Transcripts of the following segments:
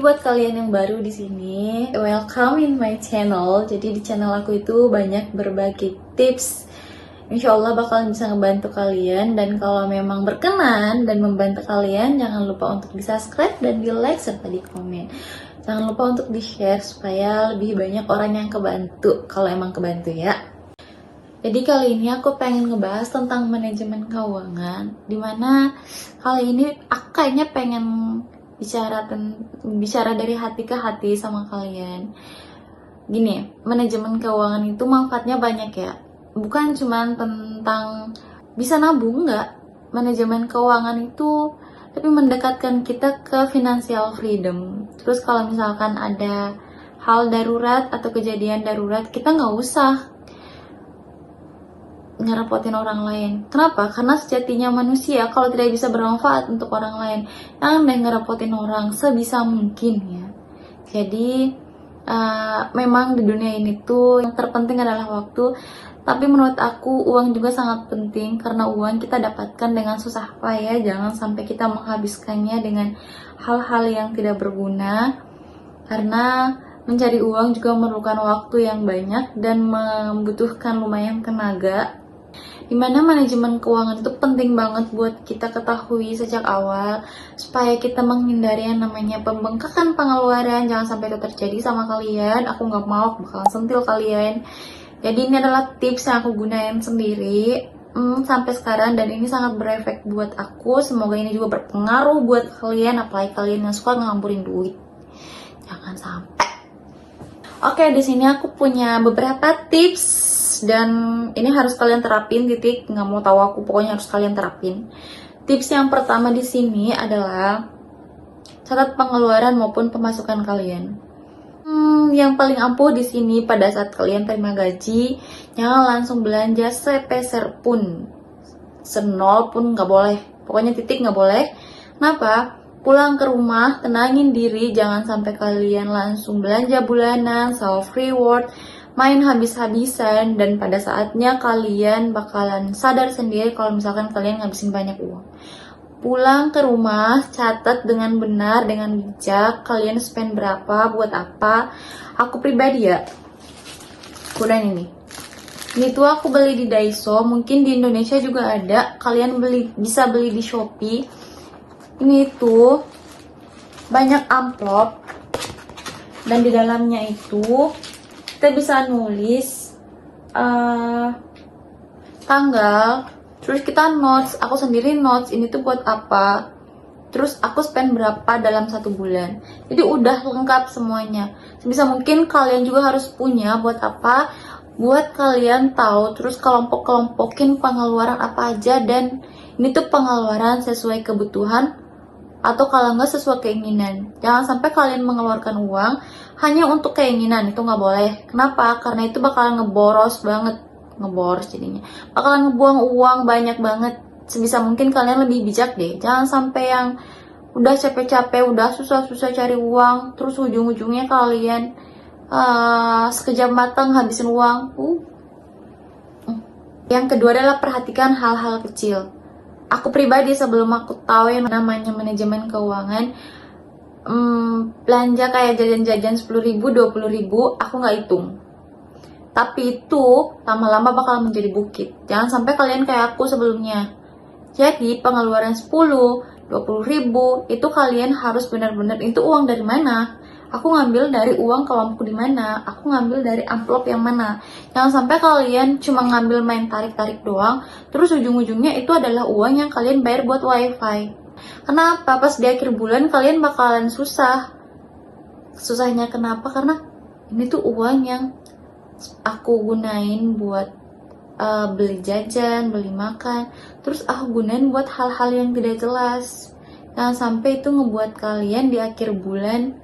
buat kalian yang baru di sini, welcome in my channel. Jadi di channel aku itu banyak berbagi tips. Insya Allah bakalan bisa ngebantu kalian. Dan kalau memang berkenan dan membantu kalian, jangan lupa untuk di subscribe dan di like serta di komen. Jangan lupa untuk di share supaya lebih banyak orang yang kebantu. Kalau emang kebantu ya. Jadi kali ini aku pengen ngebahas tentang manajemen keuangan. Dimana kali ini aku kayaknya pengen bicara dari hati ke hati sama kalian. Gini, manajemen keuangan itu manfaatnya banyak ya. Bukan cuma tentang bisa nabung, enggak. Manajemen keuangan itu tapi mendekatkan kita ke financial freedom. Terus kalau misalkan ada hal darurat atau kejadian darurat, kita nggak usah ngerepotin orang lain. Kenapa? Karena sejatinya manusia kalau tidak bisa bermanfaat untuk orang lain, jangan deh ngerepotin orang sebisa mungkin ya. Jadi memang di dunia ini tuh yang terpenting adalah waktu. Tapi menurut aku uang juga sangat penting, karena uang kita dapatkan dengan susah payah. Jangan sampai kita menghabiskannya dengan hal-hal yang tidak berguna, karena mencari uang juga memerlukan waktu yang banyak dan membutuhkan lumayan tenaga. Dimana manajemen keuangan itu penting banget buat kita ketahui sejak awal, supaya kita menghindari yang namanya pembengkakan pengeluaran. Jangan sampai itu terjadi sama kalian. Aku nggak mau, aku bakalan sentil kalian. Jadi ini adalah tips yang aku gunain sendiri sampai sekarang, dan ini sangat berefek buat aku. Semoga ini juga berpengaruh buat kalian, apalagi kalian yang suka ngampurin duit. Jangan sampai. Oke, di sini aku punya beberapa tips dan ini harus kalian terapin, titik. Nggak mau tahu aku, pokoknya harus kalian terapin. Tips yang pertama di sini adalah catat pengeluaran maupun pemasukan kalian. Yang paling ampuh di sini pada saat kalian terima gaji, jangan langsung belanja sepeser pun, senol pun nggak boleh. Pokoknya titik nggak boleh. Kenapa? Pulang ke rumah, tenangin diri, jangan sampai kalian langsung belanja bulanan, self reward, main habis-habisan, dan pada saatnya kalian bakalan sadar sendiri kalau misalkan kalian ngabisin banyak uang. Pulang ke rumah, catat dengan benar, dengan bijak, kalian spend berapa, buat apa. Aku pribadi ya, gunain ini. Ini tuh aku beli di Daiso, mungkin di Indonesia juga ada. Kalian bisa beli di Shopee. Ini tuh banyak amplop, dan di dalamnya itu kita bisa nulis tanggal, terus kita notes. Aku sendiri notes ini tuh buat apa, terus aku spend berapa dalam 1 bulan. Jadi udah lengkap semuanya. Sebisa mungkin kalian juga harus punya. Buat apa? Buat kalian tahu, terus kelompok-kelompokin pengeluaran apa aja, dan ini tuh pengeluaran sesuai kebutuhan atau kalau nggak sesuai keinginan. Jangan sampai kalian mengeluarkan uang hanya untuk keinginan, itu nggak boleh. Kenapa? Karena itu bakalan ngeboros jadinya. Bakalan ngebuang uang banyak banget. Sebisa mungkin kalian lebih bijak deh. Jangan sampai yang udah capek-capek, udah susah-susah cari uang, terus ujung-ujungnya kalian sekejap matang habisin uang. Yang kedua adalah perhatikan hal-hal kecil. Aku pribadi sebelum aku tahu yang namanya manajemen keuangan, belanja kayak jajan-jajan 10.000, 20.000, aku nggak hitung. Tapi itu lama-lama bakal menjadi bukit. Jangan sampai kalian kayak aku sebelumnya. Jadi pengeluaran 10, 20.000 itu kalian harus benar-benar, itu uang dari mana? Aku ngambil dari uang kelompok di mana? Aku ngambil dari amplop yang mana? Jangan sampai kalian cuma ngambil main tarik-tarik doang, terus ujung-ujungnya itu adalah uang yang kalian bayar buat wifi. Kenapa? Pas di akhir bulan kalian bakalan susah. Susahnya kenapa? Karena ini tuh uang yang aku gunain buat beli jajan, beli makan, terus aku gunain buat hal-hal yang tidak jelas. Jangan sampai itu ngebuat kalian di akhir bulan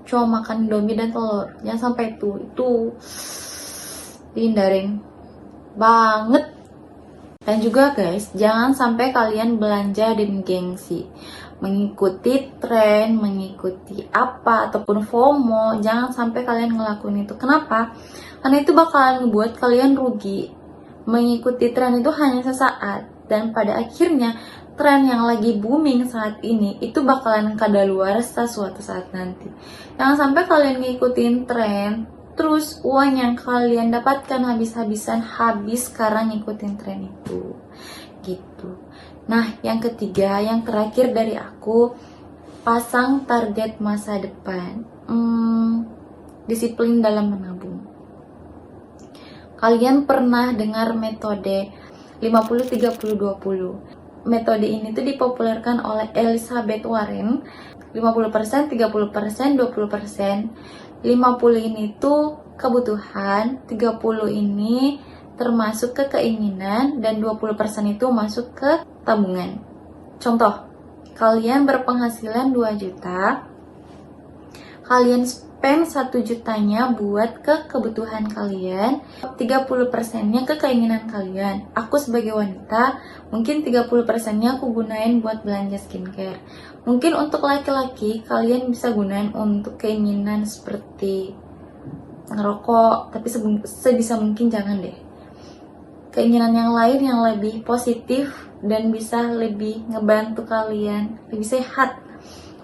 cuma makan Indomie dan telur. Jangan sampai itu dihindarin banget. Dan juga guys, jangan sampai kalian belanja dengan gengsi, mengikuti tren, mengikuti apa ataupun FOMO. Jangan sampai kalian ngelakuin itu. Kenapa? Karena itu bakalan membuat kalian rugi. Mengikuti tren itu hanya sesaat, dan pada akhirnya tren yang lagi booming saat ini itu bakalan kadaluarsa suatu saat nanti. Jangan sampai kalian ngikutin tren, terus uang yang kalian dapatkan habis karena ngikutin tren itu. Gitu. Nah, yang ketiga, yang terakhir dari aku, pasang target masa depan. Disiplin dalam menabung. Kalian pernah dengar metode 50-30-20? Metode ini tuh dipopulerkan oleh Elizabeth Warren. 50%, 30%, 20%. 50 ini tuh kebutuhan, 30 ini termasuk ke keinginan, dan 20% itu masuk ke tabungan. Contoh, kalian berpenghasilan 2 juta, kalian spend 1 jutanya buat ke kebutuhan kalian, 30%-nya ke keinginan kalian. Aku sebagai wanita, mungkin 30%-nya aku gunain buat belanja skincare. Mungkin untuk laki-laki, kalian bisa gunain untuk keinginan seperti ngerokok, tapi sebisa mungkin jangan deh. Keinginan yang lain yang lebih positif dan bisa lebih ngebantu kalian lebih sehat.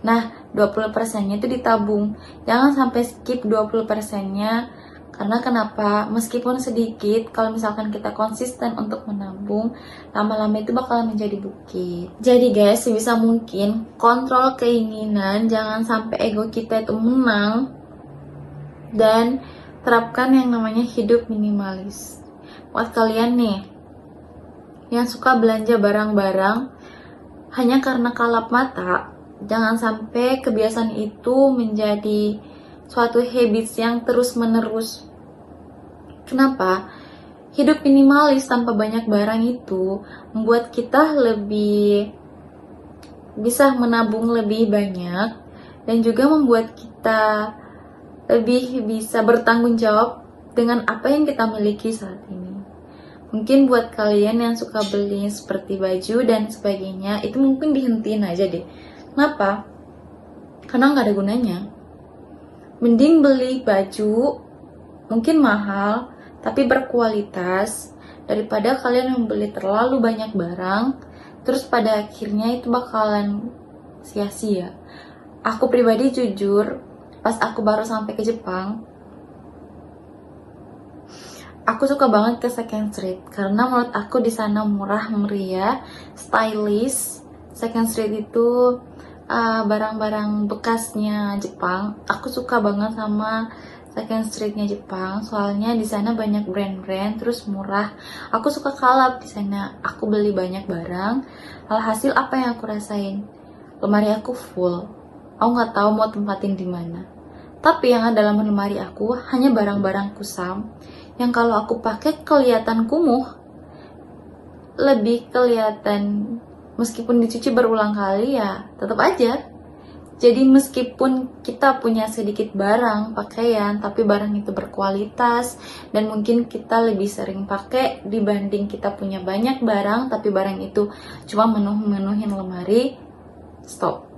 Nah, 20%-nya itu ditabung. Jangan sampai skip 20%-nya. Karena kenapa? Meskipun sedikit, kalau misalkan kita konsisten untuk menabung, lama-lama itu bakalan menjadi bukit. Jadi guys, sebisa mungkin kontrol keinginan, jangan sampai ego kita itu menang, dan terapkan yang namanya hidup minimalis. Buat kalian nih yang suka belanja barang-barang hanya karena kalap mata, jangan sampai kebiasaan itu menjadi suatu habits yang terus-menerus. Kenapa? Hidup minimalis tanpa banyak barang itu membuat kita lebih bisa menabung lebih banyak, dan juga membuat kita lebih bisa bertanggung jawab dengan apa yang kita miliki saat ini. Mungkin buat kalian yang suka beli seperti baju dan sebagainya, itu mungkin dihentiin aja deh. Kenapa? Karena nggak ada gunanya. Mending beli baju mungkin mahal tapi berkualitas, daripada kalian membeli terlalu banyak barang terus pada akhirnya itu bakalan sia-sia. Aku pribadi jujur, pas aku baru sampai ke Jepang, aku suka banget ke Second Street karena menurut aku di sana murah meriah, stylish. Second Street itu barang-barang bekasnya Jepang. Aku suka banget sama Second Streetnya Jepang, soalnya di sana banyak brand-brand, terus murah. Aku suka kalap di sana. Aku beli banyak barang. Alhasil apa yang aku rasain? Lemari aku full. Aku nggak tahu mau tempatin di mana. Tapi yang ada dalam lemari aku hanya barang-barang kusam yang kalau aku pakai kelihatan kumuh, lebih kelihatan meskipun dicuci berulang kali ya tetap aja. Jadi meskipun kita punya sedikit barang pakaian, tapi barang itu berkualitas dan mungkin kita lebih sering pakai dibanding kita punya banyak barang tapi barang itu cuma menuhin lemari, stop.